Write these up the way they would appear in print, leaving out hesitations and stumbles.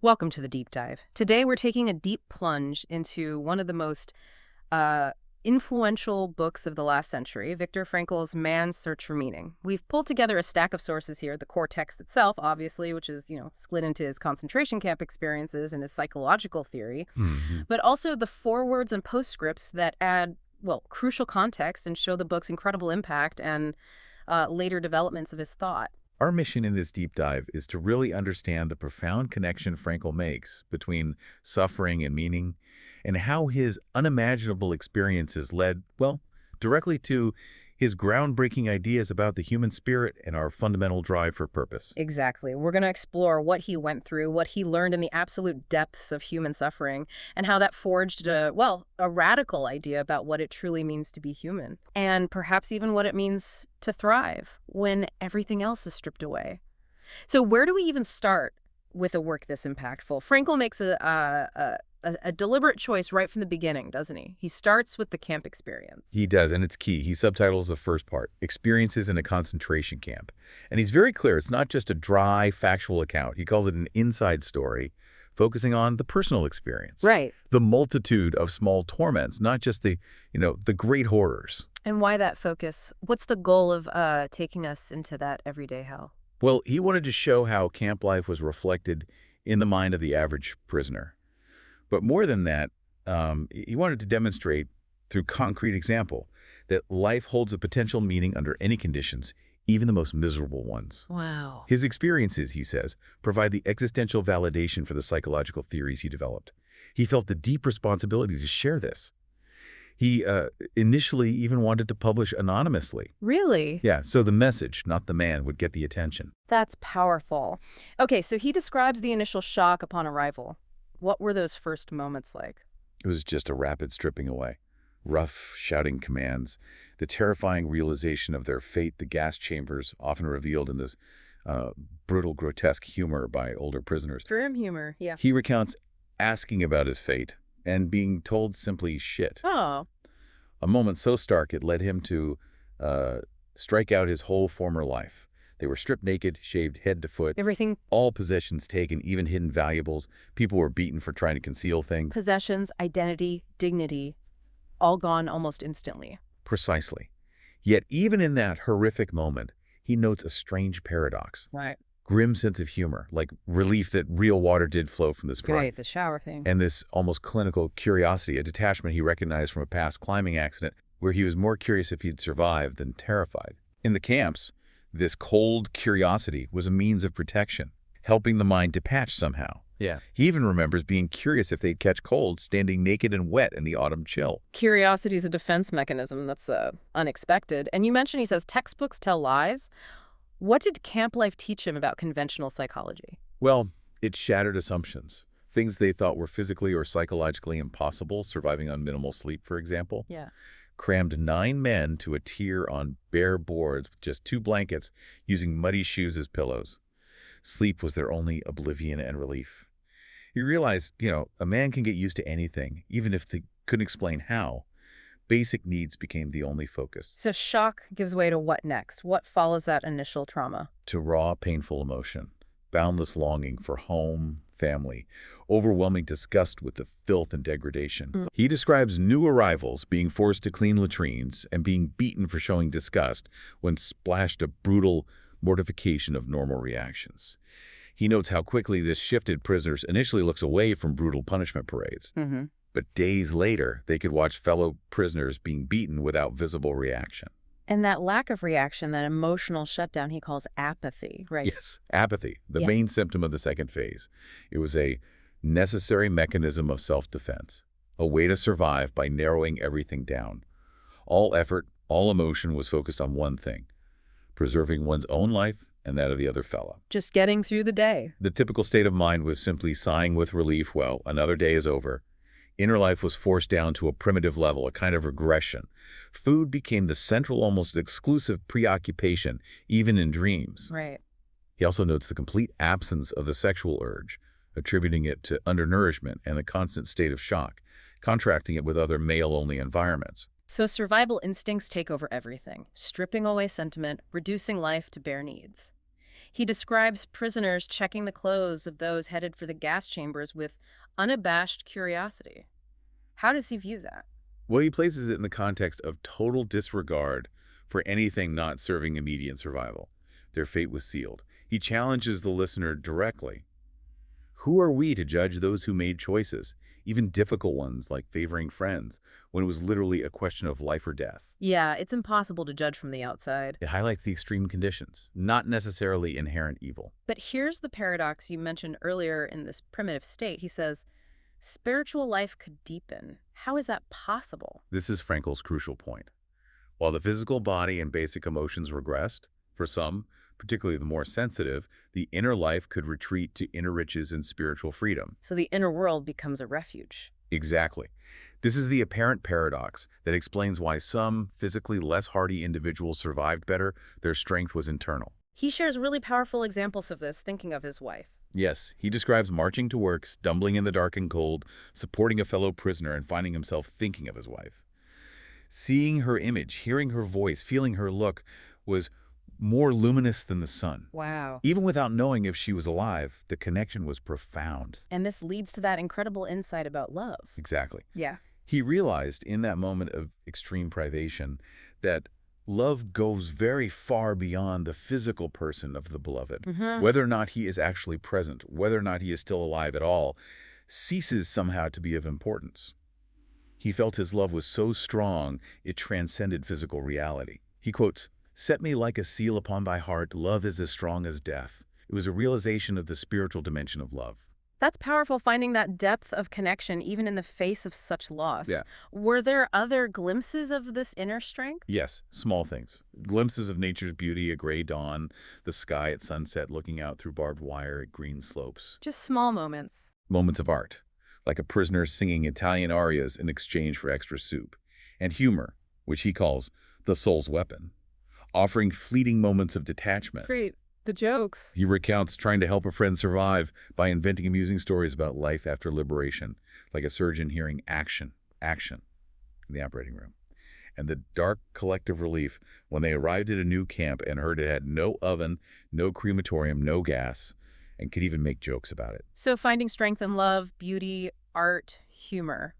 Welcome to the deep dive. Today we're taking a deep plunge into one of the most uh, influential books of the last century, Viktor Frankl's Man's Search for Meaning. We've pulled together a stack of sources here, the core text itself, obviously, which is, split into his concentration camp experiences and his psychological theory, Hmm. but also the forewords and postscripts that add, well, crucial context and show the book's incredible impact and later developments of his thought. Our mission in this deep dive is to really understand the profound connection Frankl makes between suffering and meaning, and how his unimaginable experiences led, well, directly to his groundbreaking ideas about the human spirit and our fundamental drive for purpose. Exactly. We're going to explore what he went through, what he learned in the absolute depths of human suffering, and how that forged a radical idea about what it truly means to be human, and perhaps even what it means to thrive when everything else is stripped away. So where do we even start with a work this impactful? Frankl makes a deliberate choice right from the beginning, doesn't he? He starts with the camp experience. He does, and it's key. He subtitles the first part, Experiences in a Concentration Camp. And he's very clear, it's not just a dry, factual account. He calls it an inside story, focusing on the personal experience. Right. The multitude of small torments, not just the great horrors. And why that focus? What's the goal of taking us into that everyday hell? Well, he wanted to show how camp life was reflected in the mind of the average prisoner. But more than that, he wanted to demonstrate through concrete example that life holds a potential meaning under any conditions, even the most miserable ones. Wow. His experiences, he says, provide the existential validation for the psychological theories he developed. He felt the deep responsibility to share this. He initially even wanted to publish anonymously. Really? Yeah, so the message, not the man, would get the attention. That's powerful. Okay, so he describes the initial shock upon arrival. What were those first moments like? It was just a rapid stripping away. Rough, shouting commands, the terrifying realization of their fate, the gas chambers, often revealed in this brutal, grotesque humor by older prisoners. Grim humor, yeah. He recounts asking about his fate and being told simply shit. Oh, A moment so stark it led him to strike out his whole former life. They were stripped naked, shaved head to foot, everything, all possessions taken, even hidden valuables. People were beaten for trying to conceal things. possessions, identity, dignity, all gone almost instantly. Precisely. Yet even in that horrific moment, he notes a strange paradox. Right. Grim sense of humor, like relief that real water did flow from this Great, the shower thing. and this almost clinical curiosity, a detachment he recognized from a past climbing accident where he was more curious if he'd survived than terrified. In the camps, this cold curiosity was a means of protection, helping the mind detach somehow. Yeah. He even remembers being curious if they'd catch cold standing naked and wet in the autumn chill. Curiosity is a defense mechanism that's unexpected. And you mentioned he says textbooks tell lies. What did camp life teach him about conventional psychology? Well, it shattered assumptions. Things they thought were physically or psychologically impossible, surviving on minimal sleep, for example. Yeah. Crammed 9 men to a tier on bare boards with just 2 blankets, using muddy shoes as pillows. Sleep was their only oblivion and relief. He realized, a man can get used to anything, even if they couldn't explain how. Basic needs became the only focus. So shock gives way to what next? What follows that initial trauma? To raw, painful emotion, boundless longing for home, family, overwhelming disgust with the filth and degradation. He describes new arrivals being forced to clean latrines and being beaten for showing disgust when splashed a brutal mortification of normal reactions. He notes how quickly this shifted prisoners initially looks away from brutal punishment parades. Mm-hmm. But days later, they could watch fellow prisoners being beaten without visible reaction. And that lack of reaction, that emotional shutdown, he calls apathy, right? Yes, apathy, the Yeah. main symptom of the second phase. It was a necessary mechanism of self-defense, a way to survive by narrowing everything down. All effort, all emotion was focused on one thing, preserving one's own life and that of the other fellow. Just getting through the day. The typical state of mind was simply sighing with relief, well, another day is over. Inner life was forced down to a primitive level, a kind of regression. Food became the central, almost exclusive preoccupation, even in dreams. Right. He also notes the complete absence of the sexual urge, attributing it to undernourishment and the constant state of shock, contrasting it with other male-only environments. So survival instincts take over everything, stripping away sentiment, reducing life to bare needs. He describes prisoners checking the clothes of those headed for the gas chambers with unabashed curiosity. How does he view that? Well, he places it in the context of total disregard for anything not serving immediate survival. Their fate was sealed. He challenges the listener directly. Who are we to judge those who made choices, even difficult ones like favoring friends, when it was literally a question of life or death? Yeah, it's impossible to judge from the outside. It highlights the extreme conditions, not necessarily inherent evil. But here's the paradox you mentioned earlier in this primitive state. He says, spiritual life could deepen. How is that possible? This is Frankl's crucial point. While the physical body and basic emotions regressed, for some, particularly the more sensitive, the inner life could retreat to inner riches and spiritual freedom. So the inner world becomes a refuge. Exactly. This is the apparent paradox that explains why some physically less hardy individuals survived better. Their strength was internal. He shares really powerful examples of this, thinking of his wife. Yes, he describes marching to work, stumbling in the dark and cold, supporting a fellow prisoner, and finding himself thinking of his wife. Seeing her image, hearing her voice, feeling her look was more luminous than the sun. Wow. Even without knowing if she was alive, the connection was profound. And this leads to that incredible insight about love. Exactly. Yeah. He realized in that moment of extreme privation that love goes very far beyond the physical person of the beloved. Whether or not he is actually present, whether or not he is still alive at all, ceases somehow to be of importance. He felt his love was so strong, it transcended physical reality. He quotes, "Set me like a seal upon thy heart, love is as strong as death." It was a realization of the spiritual dimension of love. That's powerful, finding that depth of connection even in the face of such loss. Yeah. Were there other glimpses of this inner strength? Yes, small things. Glimpses of nature's beauty, a gray dawn, the sky at sunset looking out through barbed wire at green slopes. Just small moments. Moments of art, like a prisoner singing Italian arias in exchange for extra soup. And humor, which he calls the soul's weapon, offering fleeting moments of detachment. Great. The jokes. He recounts trying to help a friend survive by inventing amusing stories about life after liberation, like a surgeon hearing action, action in the operating room. And the dark collective relief when they arrived at a new camp and heard it had no oven, no crematorium, no gas, and could even make jokes about it. So finding strength in love, beauty, art, humor.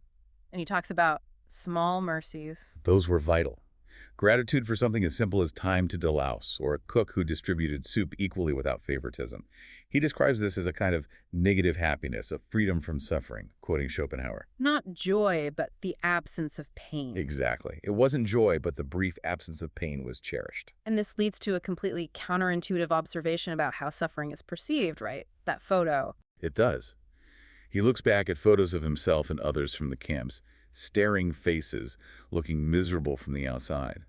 And he talks about small mercies. Those were vital. Gratitude for something as simple as time to delouse, or a cook who distributed soup equally without favoritism. He describes this as a kind of negative happiness, a freedom from suffering, quoting Schopenhauer. Not joy, but the absence of pain. Exactly. It wasn't joy, but the brief absence of pain was cherished. And this leads to a completely counterintuitive observation about how suffering is perceived, right? That photo. It does. He looks back at photos of himself and others from the camps, staring faces, looking miserable from the outside.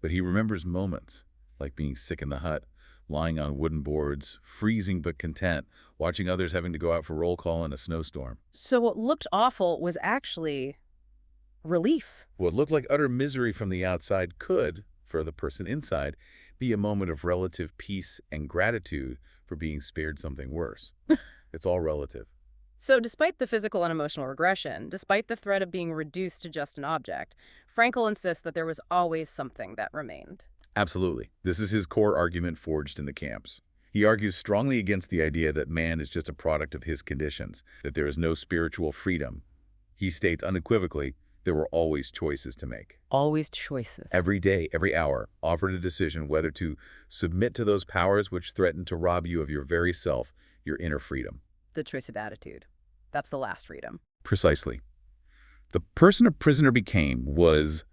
But he remembers moments, like being sick in the hut, lying on wooden boards, freezing but content, watching others having to go out for roll call in a snowstorm. So what looked awful was actually relief. What looked like utter misery from the outside could, for the person inside, be a moment of relative peace and gratitude for being spared something worse. It's all relative. So despite the physical and emotional regression, despite the threat of being reduced to just an object, Frankl insists that there was always something that remained. Absolutely. This is his core argument forged in the camps. He argues strongly against the idea that man is just a product of his conditions, that there is no spiritual freedom. He states unequivocally there were always choices to make. Always choices. Every day, every hour, offered a decision whether to submit to those powers which threaten to rob you of your very self, your inner freedom. The choice of attitude. That's the last freedom. Precisely. The person a prisoner became was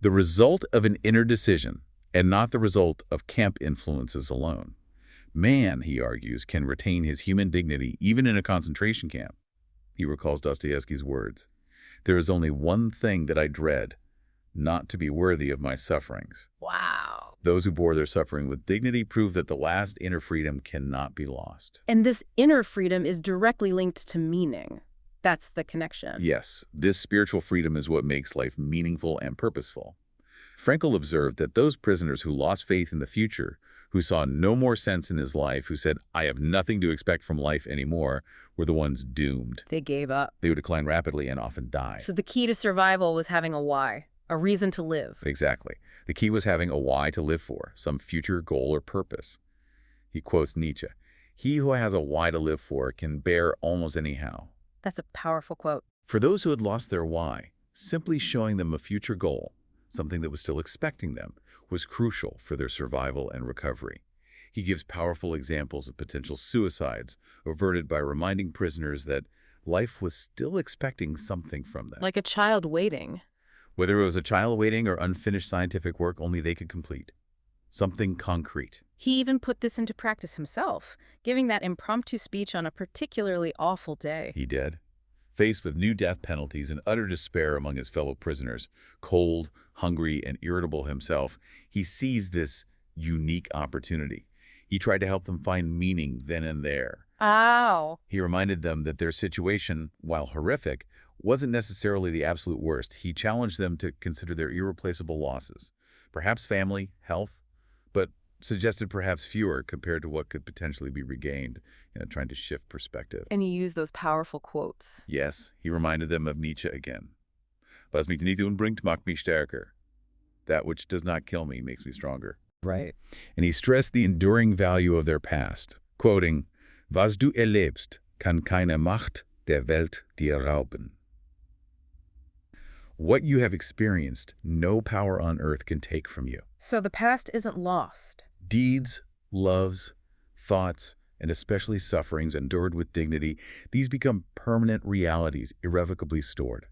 the result of an inner decision and not the result of camp influences alone. Man, he argues, can retain his human dignity even in a concentration camp. He recalls Dostoevsky's words, "There is only one thing that I dread, not to be worthy of my sufferings." Wow. Those who bore their suffering with dignity prove that the last inner freedom cannot be lost. And this inner freedom is directly linked to meaning. That's the connection. Yes, this spiritual freedom is what makes life meaningful and purposeful. Frankl observed that those prisoners who lost faith in the future, who saw no more sense in his life, who said, "I have nothing to expect from life anymore," were the ones doomed. They gave up. They would decline rapidly and often die. So the key to survival was having a why, a reason to live. Exactly. The key was having a why to live for, some future goal or purpose. He quotes Nietzsche, "He who has a why to live for can bear almost anyhow." That's a powerful quote. For those who had lost their why, simply showing them a future goal, something that was still expecting them, was crucial for their survival and recovery. He gives powerful examples of potential suicides averted by reminding prisoners that life was still expecting something from them. Like a child waiting. Whether it was a child waiting or unfinished scientific work only they could complete. Something concrete. He even put this into practice himself, giving that impromptu speech on a particularly awful day. He did. Faced with new death penalties and utter despair among his fellow prisoners, cold, hungry, and irritable himself, he seized this unique opportunity. He tried to help them find meaning then and there. Ow. He reminded them that their situation, while horrific, wasn't necessarily the absolute worst. He challenged them to consider their irreplaceable losses. Perhaps family, health, but suggested perhaps fewer compared to what could potentially be regained, trying to shift perspective. And he used those powerful quotes. Yes, he reminded them of Nietzsche again. Was mich nicht umbringt, macht mich stärker. That which does not kill me makes me stronger. Right. And he stressed the enduring value of their past, quoting, "Was du erlebst, kann keine Macht der Welt dir rauben." What you have experienced, no power on earth can take from you. So the past isn't lost. Deeds, loves, thoughts, and especially sufferings endured with dignity, these become permanent realities irrevocably stored.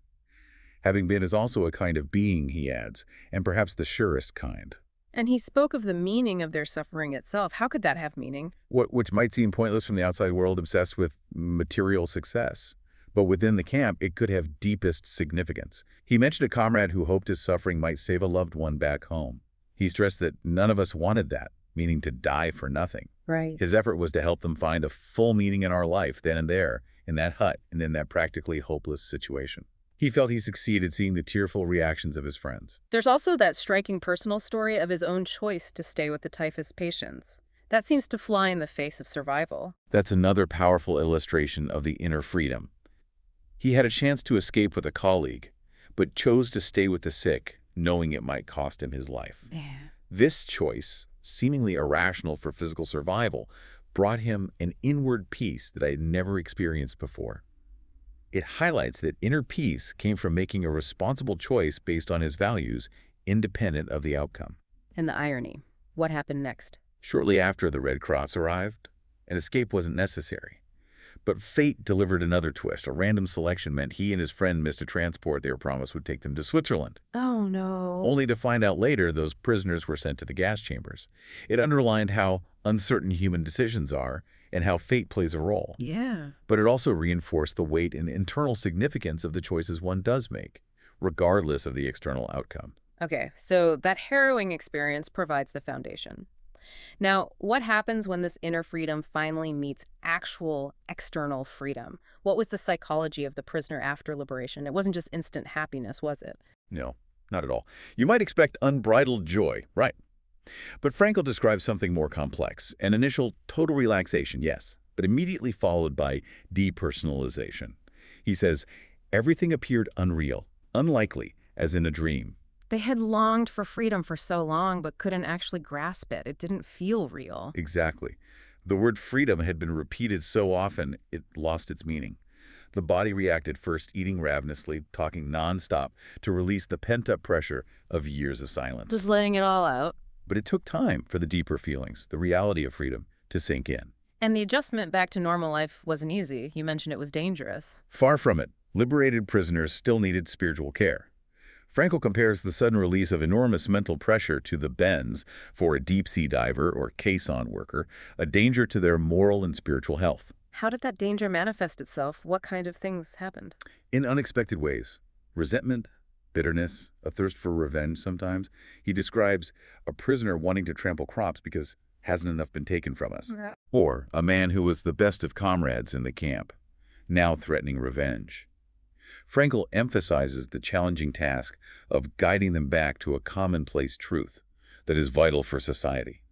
Having been is also a kind of being, he adds, and perhaps the surest kind. And he spoke of the meaning of their suffering itself. How could that have meaning? Which might seem pointless from the outside world obsessed with material success. But within the camp, it could have deepest significance. He mentioned a comrade who hoped his suffering might save a loved one back home. He stressed that none of us wanted that, meaning to die for nothing. Right. His effort was to help them find a full meaning in our life then and there, in that hut and in that practically hopeless situation. He felt he succeeded seeing the tearful reactions of his friends. There's also that striking personal story of his own choice to stay with the typhus patients. That seems to fly in the face of survival. That's another powerful illustration of the inner freedom. He had a chance to escape with a colleague, but chose to stay with the sick, knowing it might cost him his life. Yeah. This choice, seemingly irrational for physical survival, brought him an inward peace that I had never experienced before. It highlights that inner peace came from making a responsible choice based on his values, independent of the outcome. And the irony. What happened next? Shortly after the Red Cross arrived, an escape wasn't necessary. But fate delivered another twist. A random selection meant he and his friend missed a transport they were promised would take them to Switzerland. Oh, no. Only to find out later those prisoners were sent to the gas chambers. It underlined how uncertain human decisions are and how fate plays a role. Yeah. But it also reinforced the weight and internal significance of the choices one does make, regardless of the external outcome. Okay, so that harrowing experience provides the foundation. Now, what happens when this inner freedom finally meets actual external freedom? What was the psychology of the prisoner after liberation? It wasn't just instant happiness, was it? No, not at all. You might expect unbridled joy, right? But Frankl describes something more complex. An initial total relaxation, yes, but immediately followed by depersonalization. He says, everything appeared unreal, unlikely, as in a dream. They had longed for freedom for so long, but couldn't actually grasp it. It didn't feel real. Exactly. The word freedom had been repeated so often, it lost its meaning. The body reacted first, eating ravenously, talking nonstop, to release the pent-up pressure of years of silence. Just letting it all out. But it took time for the deeper feelings, the reality of freedom, to sink in. And the adjustment back to normal life wasn't easy. You mentioned it was dangerous. Far from it. Liberated prisoners still needed spiritual care. Frankl compares the sudden release of enormous mental pressure to the bends for a deep-sea diver or caisson worker, a danger to their moral and spiritual health. How did that danger manifest itself? What kind of things happened? In unexpected ways. Resentment, bitterness, a thirst for revenge sometimes. He describes a prisoner wanting to trample crops because hasn't enough been taken from us. Yeah. Or a man who was the best of comrades in the camp, now threatening revenge. Frankl emphasizes the challenging task of guiding them back to a commonplace truth that is vital for society.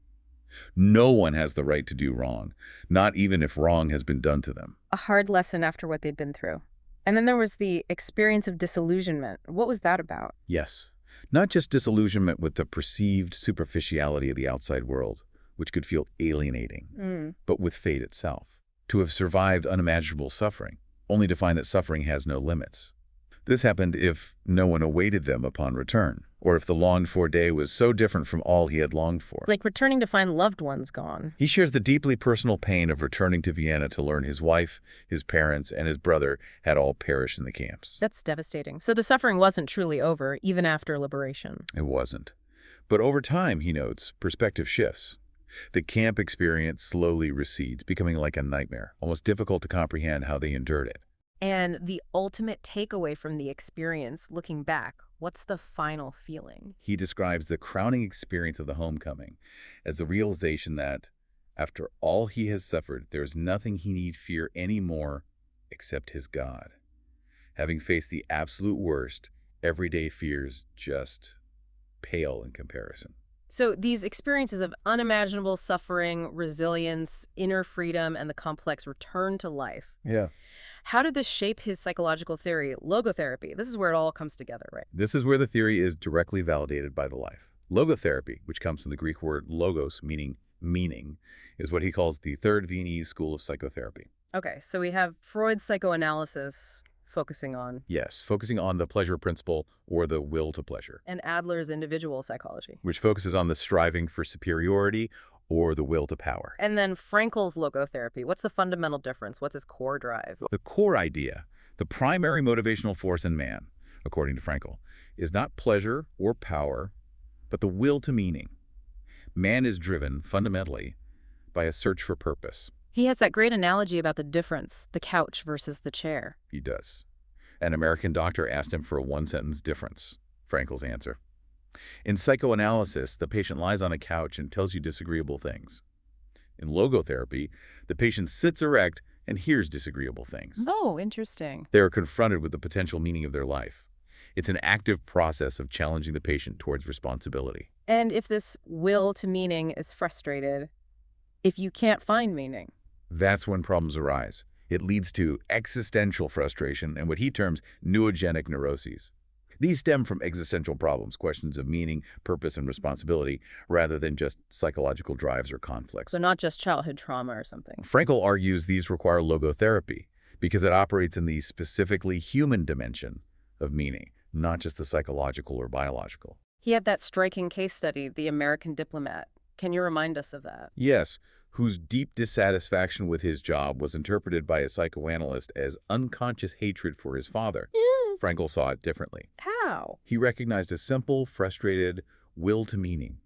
No one has the right to do wrong, not even if wrong has been done to them. A hard lesson after what they'd been through. And then there was the experience of disillusionment. What was that about? Yes, not just disillusionment with the perceived superficiality of the outside world, which could feel alienating, Mm. but with fate itself. To have survived unimaginable suffering, only to find that suffering has no limits. This happened if no one awaited them upon return, or if the longed-for day was so different from all he had longed for. Like returning to find loved ones gone. He shares the deeply personal pain of returning to Vienna to learn his wife, his parents, and his brother had all perished in the camps. That's devastating. So the suffering wasn't truly over, even after liberation. It wasn't. But over time, he notes, perspective shifts. The camp experience slowly recedes, becoming like a nightmare, almost difficult to comprehend how they endured it. And the ultimate takeaway from the experience, looking back, what's the final feeling? He describes the crowning experience of the homecoming as the realization that, after all he has suffered, there is nothing he need fear anymore except his God. Having faced the absolute worst, everyday fears just pale in comparison. So these experiences of unimaginable suffering, resilience, inner freedom, and the complex return to life. Yeah. How did this shape his psychological theory, logotherapy? This is where it all comes together, right? This is where the theory is directly validated by the life. Logotherapy, which comes from the Greek word logos, meaning meaning, is what he calls the third Viennese school of psychotherapy. Okay, so we have Freud's psychoanalysis focusing on, Yes, focusing on the pleasure principle or the will to pleasure, and Adler's individual psychology. which focuses on the striving for superiority or the will to power. And then Frankl's logotherapy. What's the fundamental difference? What's his core drive? The core idea, the primary motivational force in man, according to Frankl, is not pleasure or power, but the will to meaning. Man is driven, fundamentally, by a search for purpose. He has that great analogy about the difference, the couch versus the chair. He does. An American doctor asked him for a one-sentence difference. Frankl's answer. In psychoanalysis, the patient lies on a couch and tells you disagreeable things. In logotherapy, the patient sits erect and hears disagreeable things. Oh, interesting. They are confronted with the potential meaning of their life. It's an active process of challenging the patient towards responsibility. And if this will to meaning is frustrated, if you can't find meaning, That's when problems arise. It leads to existential frustration and what he terms neurogenic neuroses. These stem from existential problems, questions of meaning, purpose, and responsibility, rather than just psychological drives or conflicts. so not just childhood trauma or something. Frankl argues these require logotherapy because it operates in the specifically human dimension of meaning, not just the psychological or biological. He had that striking case study, The American Diplomat. Can you remind us of that? Yes, whose deep dissatisfaction with his job was interpreted by a psychoanalyst as unconscious hatred for his father. Frankl saw it differently. How? He recognized a simple, frustrated will to meaning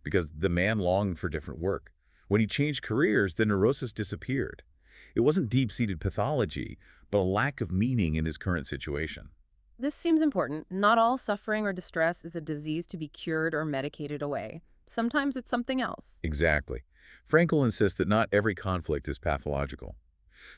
because the man longed for different work. When he changed careers, the neurosis disappeared. It wasn't deep-seated pathology, but a lack of meaning in his current situation. This seems important. Not all suffering or distress is a disease to be cured or medicated away. Sometimes it's something else. Exactly. Frankl insists that not every conflict is pathological.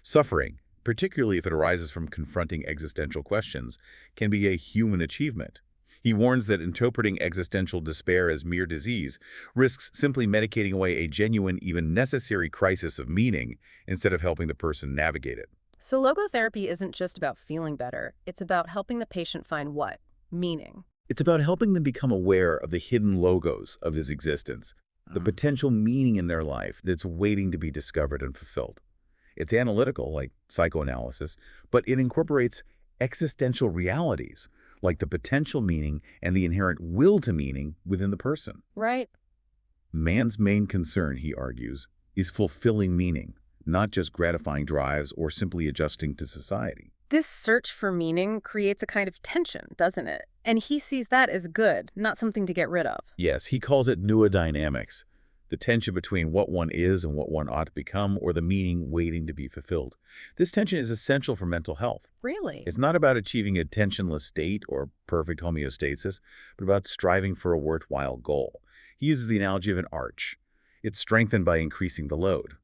Suffering, particularly if it arises from confronting existential questions, can be a human achievement. He warns that interpreting existential despair as mere disease risks simply medicating away a genuine, even necessary crisis of meaning instead of helping the person navigate it. So logotherapy isn't just about feeling better. It's about helping the patient find what? Meaning. It's about helping them become aware of the hidden logos of his existence, the potential meaning in their life that's waiting to be discovered and fulfilled. It's analytical, like psychoanalysis, but it incorporates existential realities, like the potential meaning and the inherent will to meaning within the person. Right. Man's main concern, he argues, is fulfilling meaning, not just gratifying drives or simply adjusting to society. This search for meaning creates a kind of tension, doesn't it? And he sees that as good, not something to get rid of. Yes, he calls it neodynamics, the tension between what one is and what one ought to become, or the meaning waiting to be fulfilled. This tension is essential for mental health. Really? It's not about achieving a tensionless state or perfect homeostasis, but about striving for a worthwhile goal. He uses the analogy of an arch. It's strengthened by increasing the load.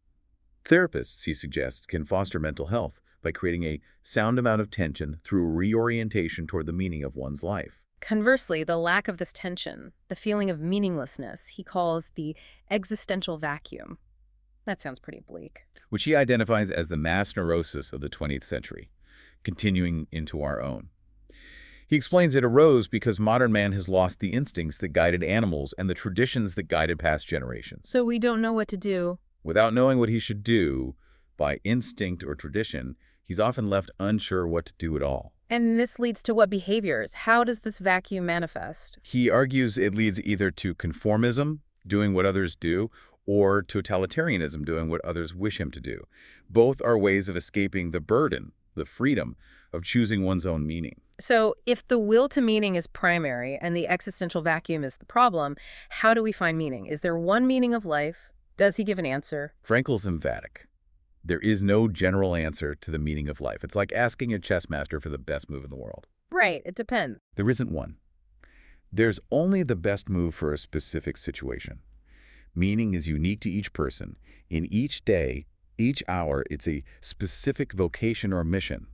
Therapists, he suggests, can foster mental health by creating a sound amount of tension through reorientation toward the meaning of one's life. Conversely, the lack of this tension, the feeling of meaninglessness, he calls the existential vacuum. That sounds pretty bleak. Which he identifies as the mass neurosis of the 20th century, continuing into our own. He explains it arose because modern man has lost the instincts that guided animals and the traditions that guided past generations. So we don't know what to do. Without knowing what he should do by instinct or tradition, he's often left unsure what to do at all. And this leads to what behaviors? How does this vacuum manifest? He argues it leads either to conformism, doing what others do, or totalitarianism, doing what others wish him to do. Both are ways of escaping the burden, the freedom, of choosing one's own meaning. So if the will to meaning is primary and the existential vacuum is the problem, how do we find meaning? Is there one meaning of life? Does he give an answer? Frankl's emphatic. There is no general answer to the meaning of life. It's like asking a chess master for the best move in the world. Right, it depends. There isn't one. There's only the best move for a specific situation. Meaning is unique to each person. In each day, each hour, it's a specific vocation or mission,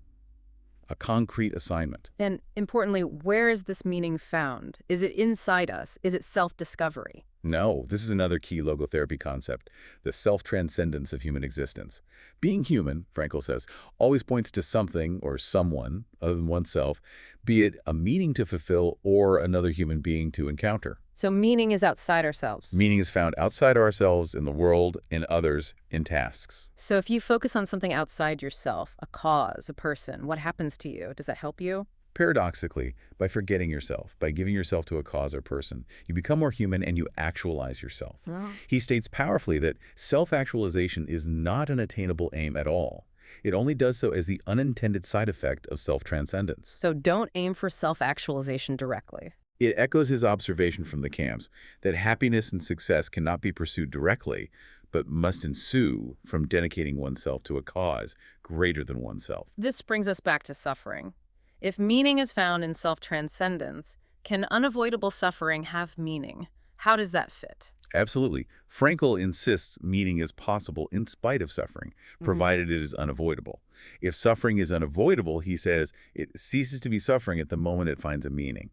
a concrete assignment. And importantly, where is this meaning found? Is it inside us? Is it self-discovery? No, this is another key logotherapy concept, the self-transcendence of human existence. Being human, Frankl says, always points to something or someone other than oneself, be it a meaning to fulfill or another human being to encounter. So meaning is outside ourselves. Meaning is found outside ourselves, in the world, in others, in tasks. So if you focus on something outside yourself, a cause, a person, what happens to you? Does that help you? Paradoxically, by forgetting yourself, by giving yourself to a cause or person, you become more human and you actualize yourself. Well, He states powerfully that self-actualization is not an attainable aim at all. It only does so as the unintended side effect of self-transcendence. so don't aim for self-actualization directly. It echoes his observation from the camps that happiness and success cannot be pursued directly, but must ensue from dedicating oneself to a cause greater than oneself. This brings us back to suffering. If meaning is found in self-transcendence, can unavoidable suffering have meaning? How does that fit? Absolutely. Frankl insists meaning is possible in spite of suffering, provided it is unavoidable. If suffering is unavoidable, he says, it ceases to be suffering at the moment it finds a meaning.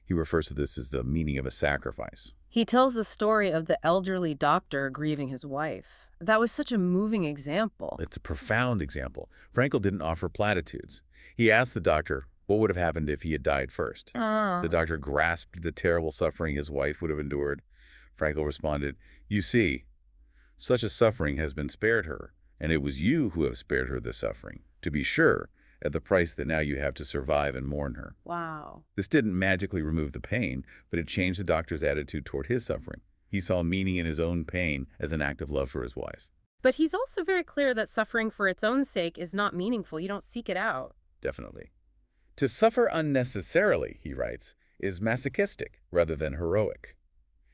He refers to this as the meaning of a sacrifice. He tells the story of the elderly doctor grieving his wife. That was such a moving example. It's a profound example. Frankl didn't offer platitudes. He asked the doctor, what would have happened if he had died first? The doctor grasped the terrible suffering his wife would have endured. Frankl responded, you see, such a suffering has been spared her, and it was you who have spared her this suffering, to be sure, at the price that now you have to survive and mourn her. Wow. This didn't magically remove the pain, but it changed the doctor's attitude toward his suffering. He saw meaning in his own pain as an act of love for his wife. But he's also very clear that suffering for its own sake is not meaningful. You don't seek it out. Definitely. To suffer unnecessarily, he writes, is masochistic rather than heroic.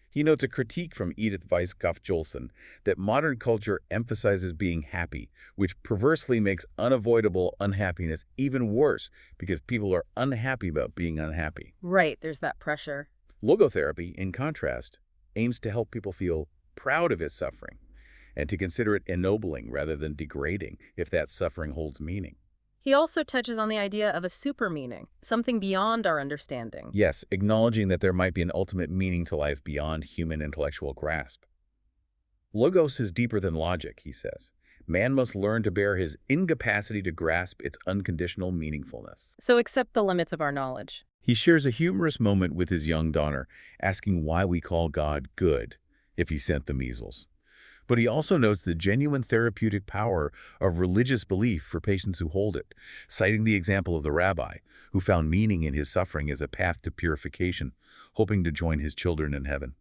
He notes a critique from Edith Weisskopf-Joelson that modern culture emphasizes being happy, which perversely makes unavoidable unhappiness even worse because people are unhappy about being unhappy. Right, there's that pressure. Logotherapy, in contrast, aims to help people feel proud of his suffering and to consider it ennobling rather than degrading if that suffering holds meaning. He also touches on the idea of a super meaning, something beyond our understanding. Yes, acknowledging that there might be an ultimate meaning to life beyond human intellectual grasp. Logos is deeper than logic, he says. Man must learn to bear his incapacity to grasp its unconditional meaningfulness. So accept the limits of our knowledge. He shares a humorous moment with his young daughter, asking why we call God good if he sent the measles. But he also notes the genuine therapeutic power of religious belief for patients who hold it, citing the example of the rabbi, who found meaning in his suffering as a path to purification, hoping to join his children in heaven.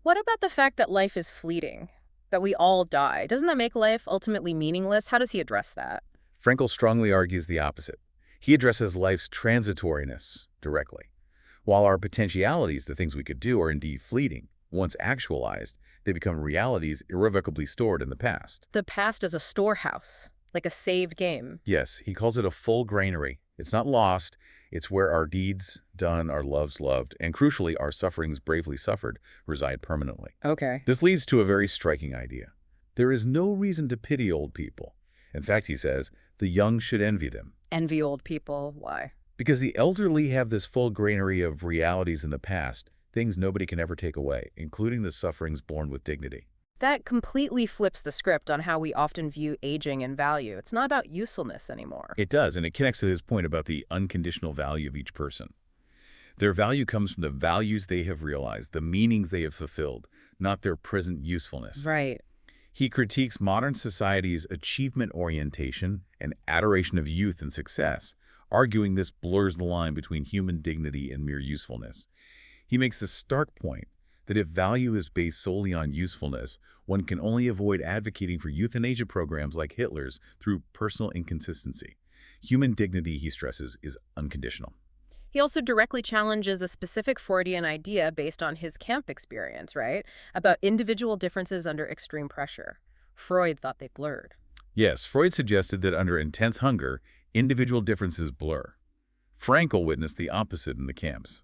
What about the fact that life is fleeting? That we all die? Doesn't that make life ultimately meaningless? How does he address that? Frankl strongly argues the opposite. He addresses life's transitoriness directly. While our potentialities, the things we could do, are indeed fleeting, once actualized, they become realities irrevocably stored in the past. The past is a storehouse, like a saved game. Yes, he calls it a full granary. It's not lost. It's where our deeds done, our loves loved, and crucially, our sufferings bravely suffered, reside permanently. Okay. This leads to a very striking idea. There is no reason to pity old people. In fact, he says, the young should envy them. Envy old people. Why? Because the elderly have this full granary of realities in the past, things nobody can ever take away, including the sufferings borne with dignity. That completely flips the script on how we often view aging and value. It's not about usefulness anymore. It does, and it connects to his point about the unconditional value of each person. Their value comes from the values they have realized, the meanings they have fulfilled, not their present usefulness. Right. He critiques modern society's achievement orientation and adoration of youth and success, arguing this blurs the line between human dignity and mere usefulness. He makes the stark point that if value is based solely on usefulness, one can only avoid advocating for euthanasia programs like Hitler's through personal inconsistency. Human dignity, he stresses, is unconditional. He also directly challenges a specific Freudian idea based on his camp experience, right? About individual differences under extreme pressure. Freud thought they blurred. Yes, Freud suggested that under intense hunger, individual differences blur. Frankl witnessed the opposite in the camps.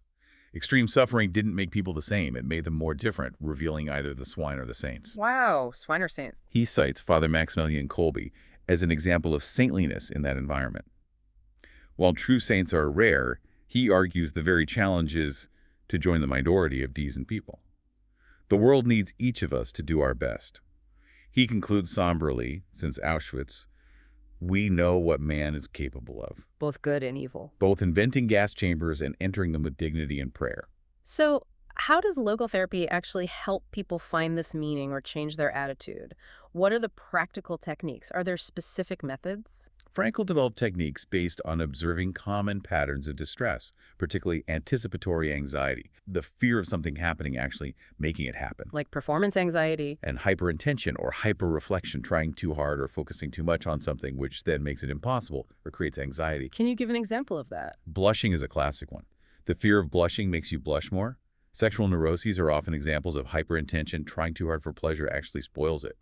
Extreme suffering didn't make people the same, it made them more different, revealing either the swine or the saints. Wow, swine or saints. He cites Father Maximilian Kolbe as an example of saintliness in that environment. While true saints are rare, he argues the very challenge is to join the minority of decent people. The world needs each of us to do our best. He concludes somberly, since Auschwitz, we know what man is capable of. Both good and evil. Both inventing gas chambers and entering them with dignity and prayer. So, how does logotherapy actually help people find this meaning or change their attitude? What are the practical techniques? Are there specific methods? Frankl developed techniques based on observing common patterns of distress, particularly anticipatory anxiety, the fear of something happening actually making it happen, Like performance anxiety? and hyperintention or hyperreflection, trying too hard or focusing too much on something, which then makes it impossible or creates anxiety. Can you give an example of that? Blushing is a classic one. The fear of blushing makes you blush more. Sexual neuroses are often examples of hyperintention. Trying too hard for pleasure actually spoils it.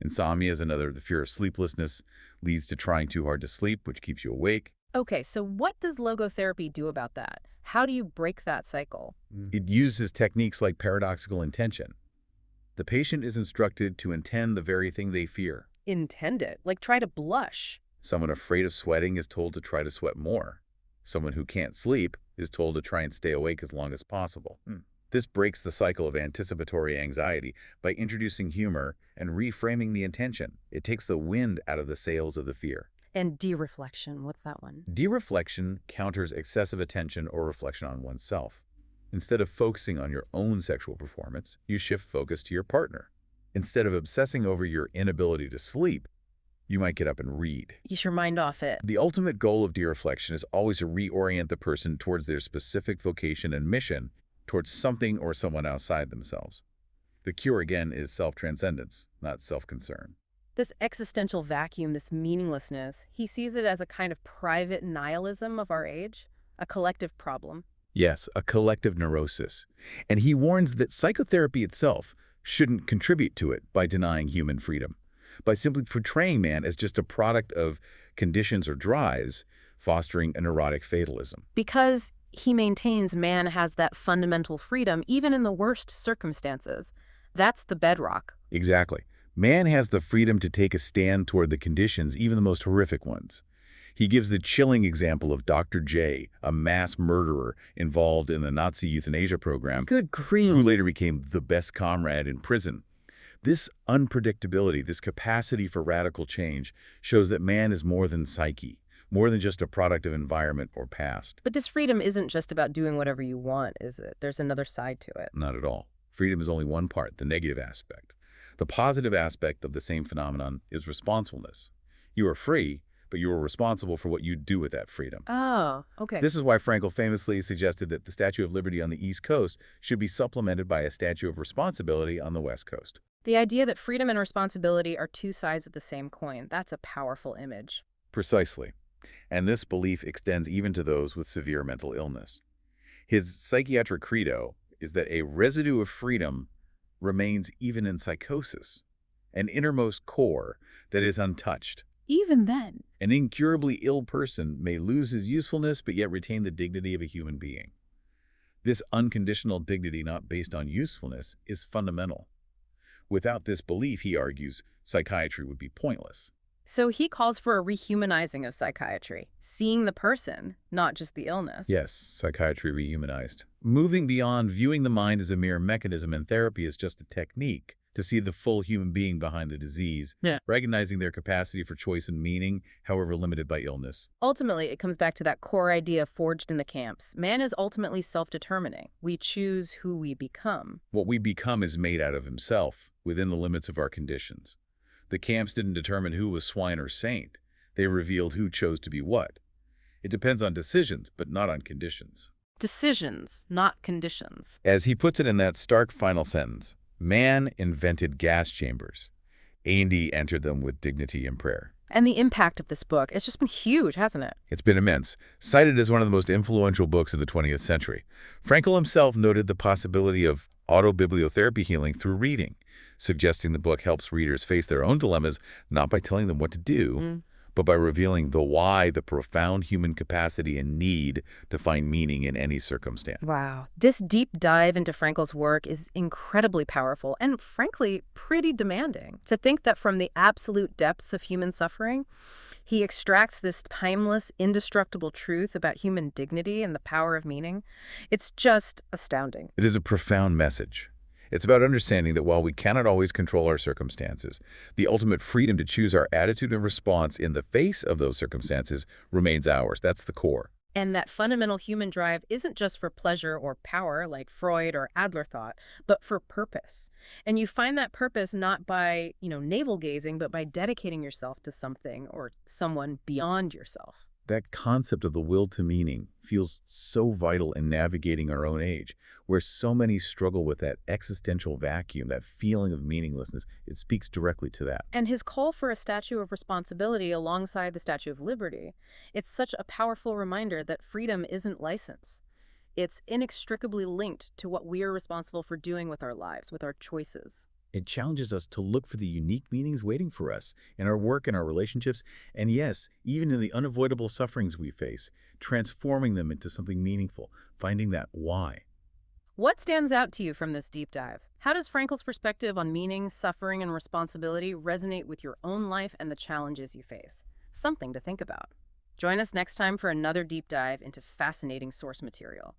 Insomnia is another. The fear of sleeplessness leads to trying too hard to sleep, which keeps you awake. Okay, so what does logotherapy do about that? How do you break that cycle? It uses techniques like paradoxical intention. The patient is instructed to intend the very thing they fear. Intend it, like try to blush. Someone afraid of sweating is told to try to sweat more. Someone who can't sleep is told to try and stay awake as long as possible. This breaks the cycle of anticipatory anxiety by introducing humor and reframing the intention. It takes the wind out of the sails of the fear. And dereflection, what's that one? Dereflection counters excessive attention or reflection on oneself. Instead of focusing on your own sexual performance, you shift focus to your partner. Instead of obsessing over your inability to sleep, you might get up and read. Ease your mind off it. The ultimate goal of dereflection is always to reorient the person towards their specific vocation and mission, towards something or someone outside themselves. The cure, again, is self-transcendence, not self-concern. This existential vacuum, this meaninglessness, he sees it as a kind of private nihilism of our age, a collective problem. Yes, a collective neurosis. And he warns that psychotherapy itself shouldn't contribute to it by denying human freedom, by simply portraying man as just a product of conditions or drives, fostering a neurotic fatalism. Because he maintains man has that fundamental freedom even in the worst circumstances. That's the bedrock. Exactly. Man has the freedom to take a stand toward the conditions, even the most horrific ones. He gives the chilling example of Dr. J, a mass murderer involved in the Nazi euthanasia program, Good grief. who later became the best comrade in prison. This unpredictability, this capacity for radical change, shows that man is more than psyche, more than just a product of environment or past. But this freedom isn't just about doing whatever you want, is it? There's another side to it. Not at all. Freedom is only one part, the negative aspect. The positive aspect of the same phenomenon is responsibleness. You are free, but you are responsible for what you do with that freedom. Oh, okay. This is why Frankl famously suggested that the Statue of Liberty on the East Coast should be supplemented by a Statue of Responsibility on the West Coast. The idea that freedom and responsibility are two sides of the same coin, that's a powerful image. Precisely. And this belief extends even to those with severe mental illness. His psychiatric credo is that a residue of freedom remains even in psychosis, an innermost core that is untouched. Even then. An incurably ill person may lose his usefulness but yet retain the dignity of a human being. This unconditional dignity not based on usefulness is fundamental. Without this belief, he argues, psychiatry would be pointless. So he calls for a rehumanizing of psychiatry, seeing the person, not just the illness. Yes, psychiatry rehumanized. Moving beyond viewing the mind as a mere mechanism and therapy as just a technique to see the full human being behind the disease, Yeah. recognizing their capacity for choice and meaning, however limited by illness. Ultimately, it comes back to that core idea forged in the camps. Man is ultimately self-determining. We choose who we become. What we become is made out of himself, within the limits of our conditions. The camps didn't determine who was swine or saint. They revealed who chose to be what. It depends on decisions, but not on conditions. Decisions, not conditions. As he puts it in that stark final sentence, man invented gas chambers. A&D entered them with dignity and prayer. And the impact of this book, it's just been huge, hasn't it? It's been immense, cited as one of the most influential books of the 20th century. Frankl himself noted the possibility of autobibliotherapy healing through reading, suggesting the book helps readers face their own dilemmas not by telling them what to do, but by revealing the why, the profound human capacity and need to find meaning in any circumstance. Wow. This deep dive into Frankl's work is incredibly powerful and, frankly, pretty demanding. To think that from the absolute depths of human suffering, he extracts this timeless, indestructible truth about human dignity and the power of meaning, it's just astounding. It is a profound message. It's about understanding that while we cannot always control our circumstances, the ultimate freedom to choose our attitude and response in the face of those circumstances remains ours. That's the core. And that fundamental human drive isn't just for pleasure or power, like Freud or Adler thought, but for purpose. And you find that purpose not by, navel-gazing, but by dedicating yourself to something or someone beyond yourself. That concept of the will to meaning feels so vital in navigating our own age, where so many struggle with that existential vacuum, that feeling of meaninglessness. It speaks directly to that. And his call for a statue of responsibility alongside the Statue of Liberty, it's such a powerful reminder that freedom isn't license. It's inextricably linked to what we are responsible for doing with our lives, with our choices. It challenges us to look for the unique meanings waiting for us in our work and our relationships, and yes, even in the unavoidable sufferings we face, transforming them into something meaningful, finding that why. What stands out to you from this deep dive? How does Frankl's perspective on meaning, suffering, and responsibility resonate with your own life and the challenges you face? Something to think about. Join us next time for another deep dive into fascinating source material.